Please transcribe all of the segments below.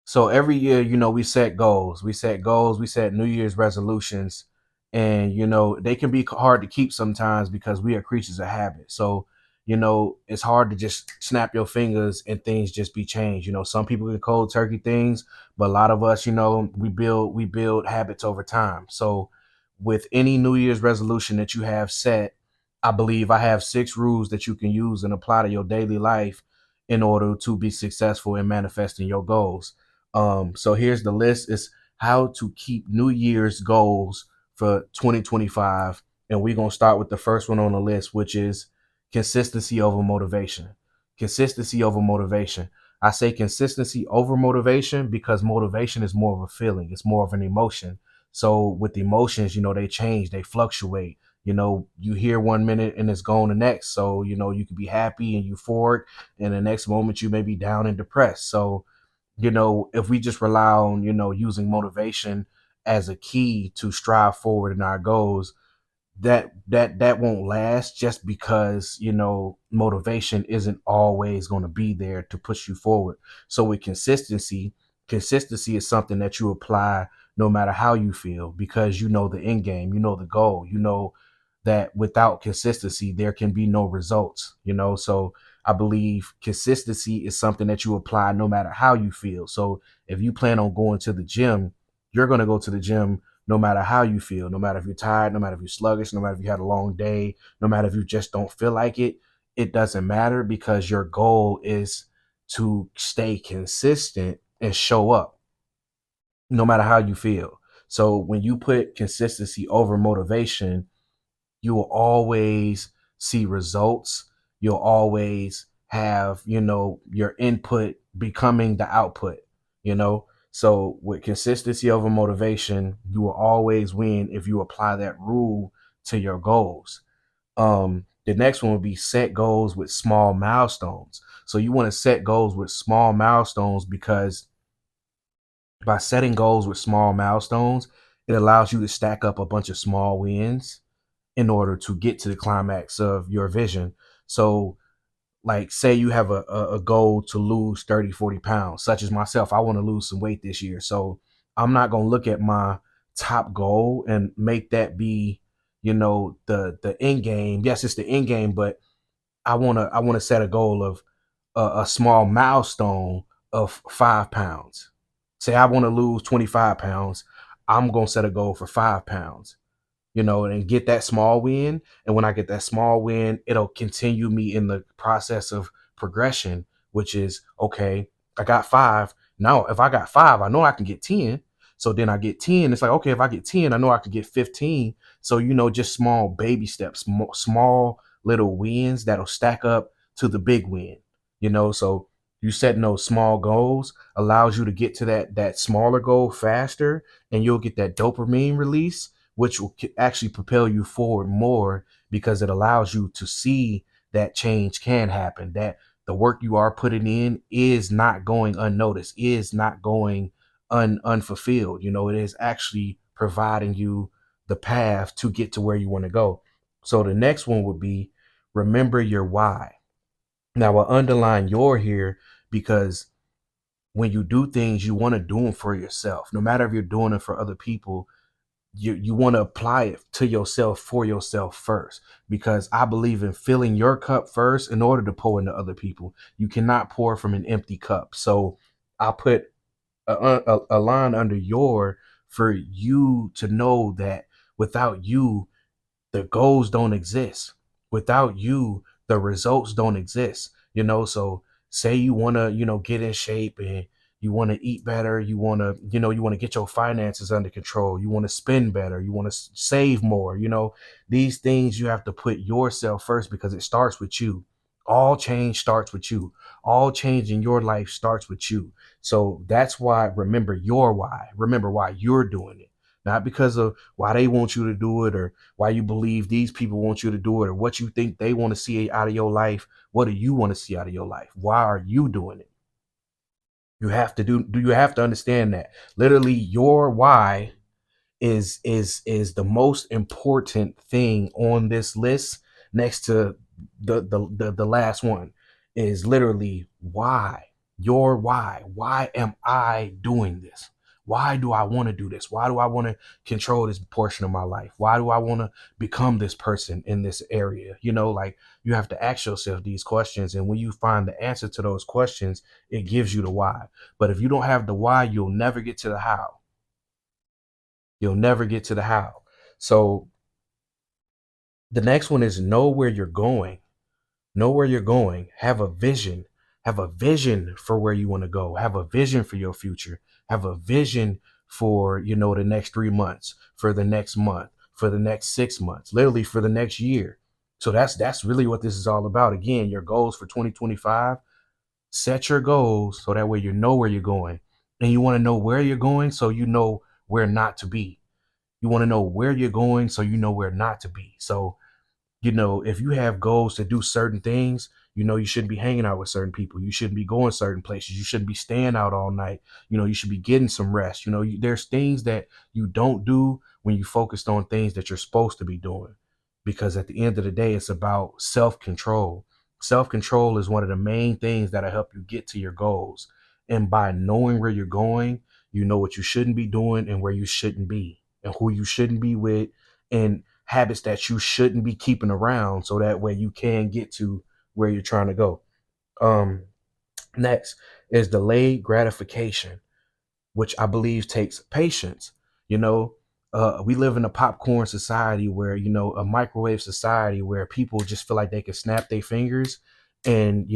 So every year, we set goals. We set goals. We set New Year's resolutions, and they can be hard to keep sometimes because we are creatures of habit. So it's hard to just snap your fingers and things just be changed. Some people can cold turkey things, but a lot of us, we build habits over time. So with any New Year's resolution that you have set, I believe I have 6 rules that you can use and apply to your daily life in order to be successful in manifesting your goals. So here's the list: is how to keep New Year's goals for 2025. And we're gonna start with the first one on the list, which is consistency over motivation. Consistency over motivation. I say consistency over motivation because motivation is more of a feeling, it's more of an emotion. So with emotions, they change, they fluctuate. You hear one minute and it's gone the next. So, you can be happy and euphoric, and the next moment you may be down and depressed. So, if we just rely on, using motivation as a key to strive forward in our goals, that won't last, just because motivation isn't always going to be there to push you forward. So with consistency is something that you apply no matter how you feel, because the end game, the goal, that without consistency there can be no results. So I believe consistency is something that you apply no matter how you feel. So if you plan on going to the gym, you're going to go to the gym no matter how you feel, no matter if you're tired, no matter if you're sluggish, no matter if you had a long day, no matter if you just don't feel like it. It doesn't matter, because your goal is to stay consistent and show up no matter how you feel. So when you put consistency over motivation, you will always see results. You'll always have, your input becoming the output, you know. So with consistency over motivation, you will always win if you apply that rule to your goals. The next one would be set goals with small milestones. So you want to set goals with small milestones, because by setting goals with small milestones, it allows you to stack up a bunch of small wins in order to get to the climax of your vision. So, like, say you have a goal to lose 30, 40 pounds, such as myself. I want to lose some weight this year. So I'm not going to look at my top goal and make that be, the end game. Yes, it's the end game, but I want to set a goal of a small milestone of 5 pounds. Say I want to lose 25 pounds. I'm going to set a goal for 5 pounds, and get that small win. And when I get that small win, it'll continue me in the process of progression, which is okay. I got 5. Now, if I got 5, I know I can get 10. So then I get 10. It's like, okay, if I get 10, I know I can get 15. So, just small baby steps, small little wins that'll stack up to the big win, So you setting those small goals allows you to get to that smaller goal faster, and you'll get that dopamine release, which will actually propel you forward more, because it allows you to see that change can happen, that the work you are putting in is not going unnoticed, is not going unfulfilled. It is actually providing you the path to get to where you want to go. So the next one would be remember your why. Now, I underline your here because when you do things, you want to do them for yourself. No matter if you're doing it for other people, you want to apply it to yourself, for yourself first, because I believe in filling your cup first in order to pour into other people. You cannot pour from an empty cup. So I put a line under your, for you to know that without you, the goals don't exist. Without you, the results don't exist. So say you want to, get in shape, and you want to eat better, you want to, you want to get your finances under control, you want to spend better, you want to save more, these things you have to put yourself first, because it starts with you. All change starts with you. All change in your life starts with you. So that's why, remember your why. Remember why you're doing it, not because of why they want you to do it, or why you believe these people want you to do it, or what you think they want to see out of your life. What do you want to see out of your life? Why are you doing it? You have to understand that literally your why is the most important thing on this list, next to the last one, is literally why. your why. Why am I doing this? Why do I want to do this? Why do I want to control this portion of my life? Why do I want to become this person in this area? Like, you have to ask yourself these questions. And when you find the answer to those questions, it gives you the why. But if you don't have the why, you'll never get to the how. You'll never get to the how. So the next one is know where you're going. Know where you're going. Have a vision. Have a vision for where you want to go. Have a vision for your future. Have a vision for, the next 3 months, for the next month, for the next 6 months, literally for the next year. So that's really what this is all about. Again, your goals for 2025. Set your goals so that way you know where you're going. And you want to know where you're going so you know where not to be. You want to know where you're going so you know where not to be. So if you have goals to do certain things, you shouldn't be hanging out with certain people. You shouldn't be going certain places. You shouldn't be staying out all night. You should be getting some rest. There's things that you don't do when you focused on things that you're supposed to be doing. Because at the end of the day, it's about self-control. Self-control is one of the main things that'll help you get to your goals. And by knowing where you're going, you know what you shouldn't be doing and where you shouldn't be and who you shouldn't be with. And habits that you shouldn't be keeping around so that way you can get to where you're trying to go. Um, Next is delayed gratification, which I believe takes patience. You know, we live in a popcorn society where, a microwave society where people just feel like they can snap their fingers and,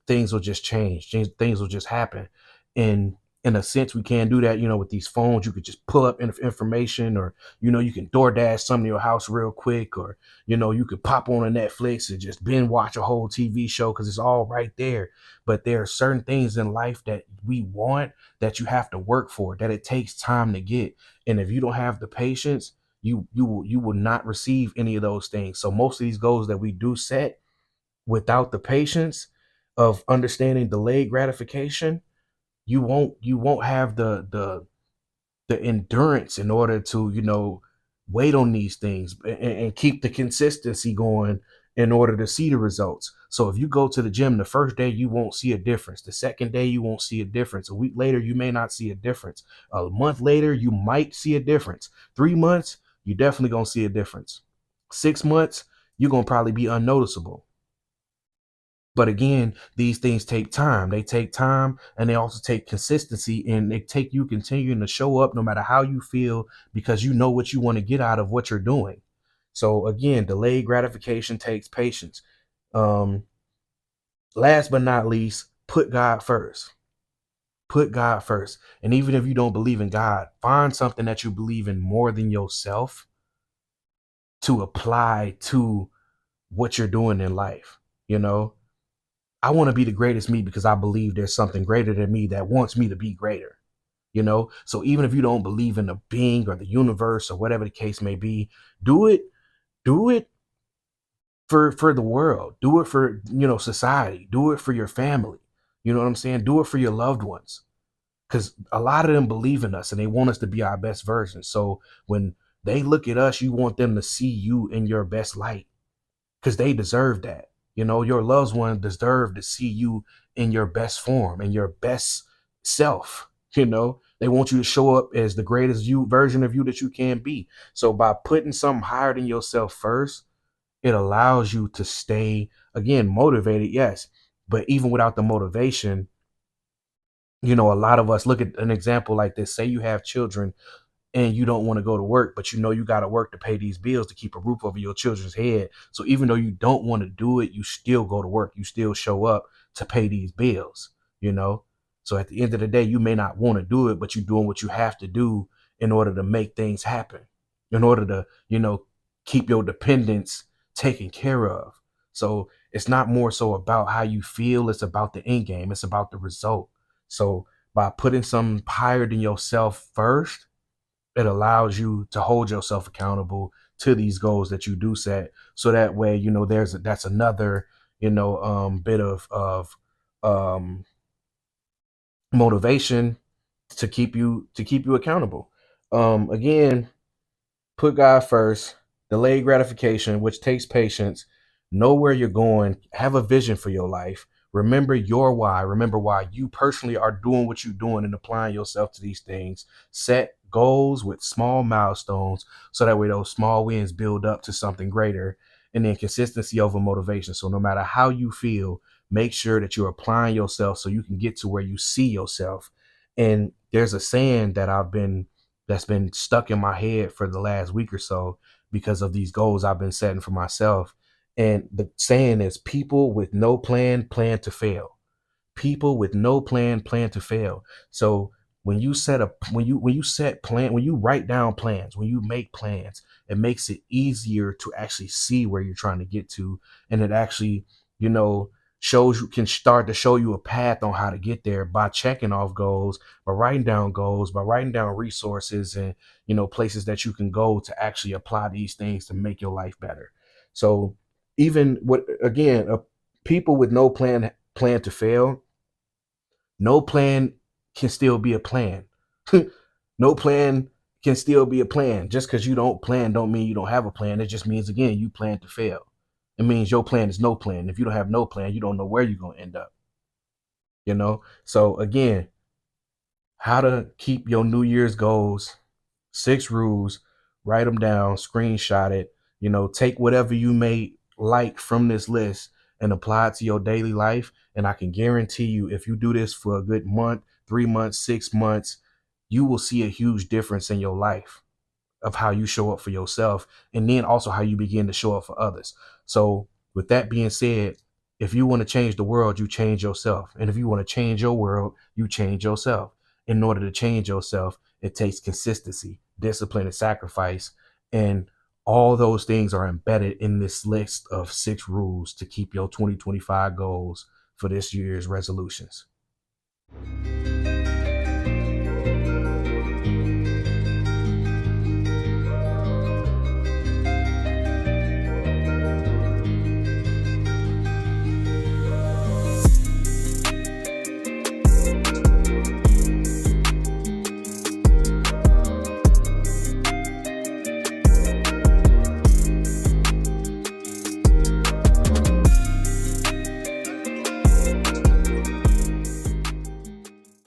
things will just change. Things will just happen. And in a sense, we can't do that, with these phones. You could just pull up information or, you can DoorDash something to your house real quick or, you could pop on a Netflix and just binge watch a whole TV show because it's all right there. But there are certain things in life that we want that you have to work for, that it takes time to get. And if you don't have the patience, you will not receive any of those things. So most of these goals that we do set without the patience of understanding delayed gratification, you won't have the endurance in order to wait on these things and keep the consistency going in order to see the results. So if you go to the gym the first day, you won't see a difference. The second day, you won't see a difference. A week later, you may not see a difference. A month later, you might see a difference. 3 months, you definitely gonna see a difference. 6 months, you're gonna probably be unnoticeable. But again, these things take time. They take time and they also take consistency, and they take you continuing to show up no matter how you feel because you know what you want to get out of what you're doing. So again, delayed gratification takes patience. Um, Last but not least, put God first. Put God first. And even if you don't believe in God, find something that you believe in more than yourself to apply to what you're doing in life. You know, I want to be the greatest me because I believe there's something greater than me that wants me to be greater. So even if you don't believe in the being or the universe or whatever the case may be, do it, do it for the world. Do it for, society. Do it for your family. You know what I'm saying? Do it for your loved ones. Because a lot of them believe in us and they want us to be our best version. So when they look at us, you want them to see you in your best light because they deserve that. Your loved one deserve to see you in your best form and your best self. They want you to show up as the greatest you version of you that you can be. So by putting something higher than yourself first, it allows you to stay again motivated, yes. But even without the motivation, a lot of us look at an example like this. Say you have children and you don't want to go to work, but you got to work to pay these bills to keep a roof over your children's head. So even though you don't want to do it, you still go to work. You still show up to pay these bills, you know? So at the end of the day, you may not want to do it, but you're doing what you have to do in order to make things happen, in order to, keep your dependents taken care of. So it's not more so about how you feel. It's about the end game. It's about the result. So by putting something higher than yourself first, it allows you to hold yourself accountable to these goals that you do set. So that way, that's another, bit of um, motivation to keep you accountable. Again, put God first, delayed gratification, which takes patience, know where you're going, have a vision for your life, Remember your why. Remember why you personally are doing what you're doing and applying yourself to these things. Set goals with small milestones so that way those small wins build up to something greater. And then consistency over motivation. So no matter how you feel, make sure that you're applying yourself so you can get to where you see yourself. And there's a saying that's been stuck in my head for the last week or so because of these goals I've been setting for myself. And the saying is, people with no plan plan to fail. People with no plan plan to fail. So when you set plan, when you write down plans, when you make plans, it makes it easier to actually see where you're trying to get to. And it actually, you know, shows you, can start to show you a path on how to get there by checking off goals, by writing down goals, by writing down resources and, places that you can go to actually apply these things to make your life better. So even what, again, people with no plan to fail, no plan can still be a plan. No plan can still be a plan. Just because you don't plan don't mean you don't have a plan. It just means, again, you plan to fail. It means your plan is no plan. If you don't have no plan, you don't know where you're going to end up. So again, how to keep your New Year's goals, 6 rules, write them down, screenshot it, take whatever you may like from this list and apply it to your daily life. And I can guarantee you, if you do this for a good month, 3 months, 6 months, you will see a huge difference in your life of how you show up for yourself, and then also how you begin to show up for others. So with that being said, if you want to change the world, you change yourself. And if you want to change your world, you change yourself. In order to change yourself, it takes consistency, discipline, and sacrifice. And all those things are embedded in this list of 6 rules to keep your 2025 goals for this year's resolutions.